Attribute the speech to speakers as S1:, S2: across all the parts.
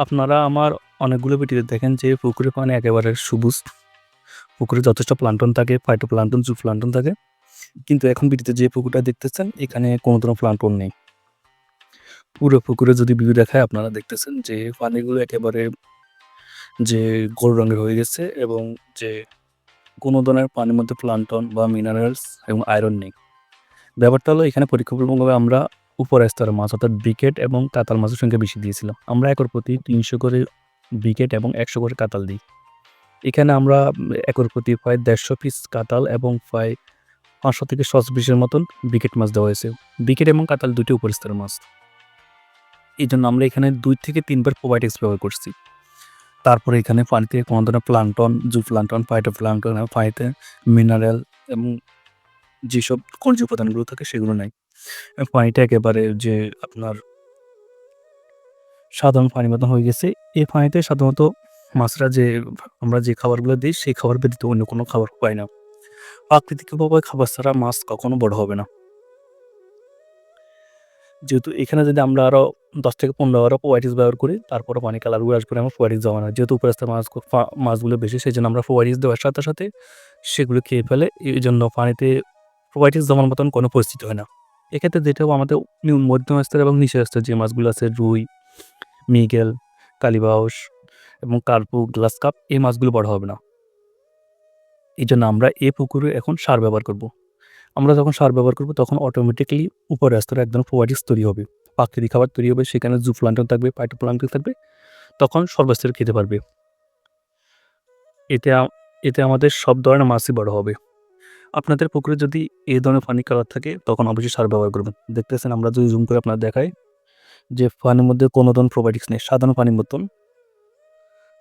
S1: আপনারা আমার অনেকগুলো ভিডিওতে দেখেন যে পুকুরের পানি একেবারে সবুজ। পুকুরে যথেষ্ট প্লান্টন থাকে, ফাইটোপ্লাঙ্কটন, জুপ্লাঙ্কটন থাকে। কিন্তু এখন ভিডিওতে যে পুকুরটা দেখতেছেন এখানে কোনো ধরনের প্লান্টন নেই। পুরো পুকুরে যদি ভিউ দেখায় আপনারা দেখতেছেন যে পানিগুলো একেবারে যে গোল রঙের হয়ে গেছে এবং যে কোনো ধরনের পানির মধ্যে প্লান্টন বা মিনারেলস এবং আয়রন নেই। ব্যাপারটা হলো এখানে পরীক্ষামূলকভাবে আমরা উপরের স্তরের মাছ অর্থাৎ ব্রিকেট এবং কাতাল মাছের সংখ্যা বেশি দিয়েছিলাম। আমরা একর প্রতি ৩০০ করে ব্রিকেট এবং ১০০ করে কাতাল দিই। এখানে আমরা একর প্রতি প্রায় ১৫০ পিস কাতাল এবং প্রায় ৫০০ থেকে ৭০০ পিসের মতন ব্রিকেট মাছ দেওয়া হয়েছে। ব্রিকেট এবং কাতাল দুটি উপরের স্তরের মাছ। এইজন্য আমরা এখানে ২ থেকে ৩ বার প্রোবায়োটিক্স ব্যবহার করছি। তারপরে এখানে পানিতে কোনো ধরনের প্লাঙ্কটন, জুপ্লাঙ্কটন, ফাইটোপ্লাঙ্কটন এবং পানিতে মিনারেল এবং যেসব খনিজ উপাদানগুলো থাকে সেগুলো নাই। পানিটা একেবারে যে আপনার সাধারণ পানির মতন হয়ে গেছে। এই পানিতে সাধারণত মাছরা যে আমরা যে খাবারগুলো দিই সেই খাবার ব্যতীত অন্য কোনো খাবার পায় না। প্রাকৃতিকভাবে খাবার ছাড়া মাছ কখনো বড় হবে না। যেহেতু এখানে যদি আমরা আরও ১০ থেকে ১৫ বারও প্রোবায়োটিক্স ব্যবহার করি তারপরও পানি কালারগুলো আসবে না, আমরা প্রোবায়োটিক্স দেওয়া না। যেহেতু উপরস্থ মাছগুলো বেশি সেজন্য আমরা প্রোবায়োটিক্স দেওয়ার সাথে, সাথে সেগুলো খেয়ে ফেলে। এইজন্য পানিতে প্রোবায়োটিক্স দেওয়ার মতন কোনো পরিস্থিতি হয় না। এক্ষেত্রে যেটা আমাদের মধ্যম স্তর এবং নিচের স্তরের যে মাছগুলো আছে রুই, মৃগেল, কালীবাউস এবং কার্পু, গ্লাস কাপ এই মাছগুলো বড় হবে না। এইজন্য আমরা এ পুকুরে এখন সার ব্যবহার করব। আমরা যখন সার ব্যবহার করব তখন অটোমেটিক্যালি উপরের স্তরে এক ধরনের প্রোবায়োটিক্স তৈরি হবে। প্রাকৃতিক খাবার তৈরি হবে, সেখানে জুপ্লাঙ্কটন থাকবে, ফাইটোপ্লাঙ্কটন থাকবে। তখন সর্বস্তরে খেতে পারবে। এতে এতে আমাদের সব ধরনের মাছই বড় হবে। আপনাদের পুকুরে যদি এই ধরনের পানি কালার থাকে তখন অবশ্যই সার ব্যবহার করবেন। দেখতেছেন আমরা যদি জুম করে আপনাদের দেখাই যে পানির মধ্যে কোনো ধরনের প্রোবায়োটিক্স নেই। সাধারণ পানির মতন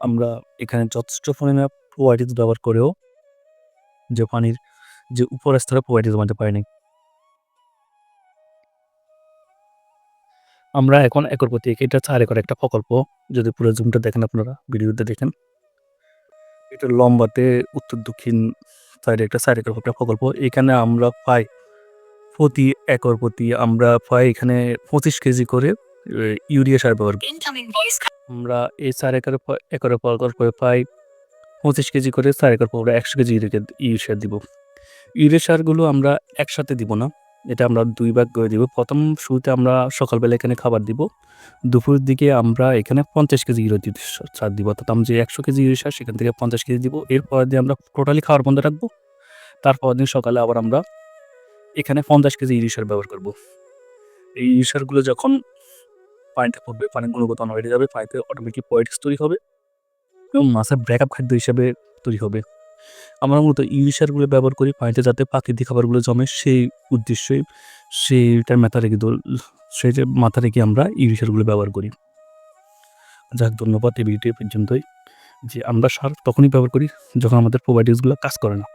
S1: আমরা এখানে যথেষ্ট পরিমাণে প্রোবায়োটিক্স ব্যবহার করেও যে পানির যে উপরের স্তরে প্রোবায়োটিক্স বানাতে পারিনি। আমরা এখন একর প্রতি এটা ৪ একর একটা প্রকল্প। যদি পুরো জুমটা দেখেন আপনারা ভিডিওতে দেখেন। এটা লম্বাতে উত্তর দক্ষিণ সাইডে একটা ৪ একর একটা প্রকল্প। এখানে আমরা পাই প্রতি একর প্রতি আমরা পাই এখানে ২৫ কেজি করে ইউরিয়া সার ব্যবহার করি। আমরা এই ৪ একরের প্রকল্পে পাই ২৫ কেজি করে ৪ একর পর ১০০ কেজি ইউরিয়া সার দিব। ইউরিয়া সারগুলো আমরা একসাথে দিব না। এটা আমরা ২ ভাগ করে দিব। প্রথম শুরুতে আমরা সকালবেলা এখানে খাবার দিব। দুপুরের দিকে আমরা এখানে ৫০ কেজি ইউরিয়া সার দিব। অর্থাৎ আমরা যে ১০০ কেজি ইউরিয়া সার সেখান থেকে ৫০ কেজি দিব। এরপরের দিন আমরা টোটালি খাবার বন্ধ রাখবো। তারপরের দিন সকালে আবার আমরা এখানে ৫০ কেজি ইউরিয়া সার ব্যবহার করব। এই ইউরিয়া সারগুলো যখন পানিতে পড়বে, পানির গুণগত মান বেড়ে যাবে, পানিতে অটোমেটিক প্রোবায়োটিক্স তৈরি হবে এবং মাছের ব্যাকআপ খাদ্য হিসেবে তৈরি হবে। আমরা মূলত ইউরিয়া সারগুলো ব্যবহার করি পানিতে যাতে প্রাকৃতিক খাবারগুলো জমে সেই উদ্দেশ্যেই সেইটার মাথা রেখে আমরা ইউরিয়া সারগুলো ব্যবহার করি। যাক ধন্যবাদ এই ভিডিওটি পর্যন্তই। যে আমরা সার তখনই ব্যবহার করি যখন আমাদের প্রোবায়োটিক্সগুলো কাজ করে না।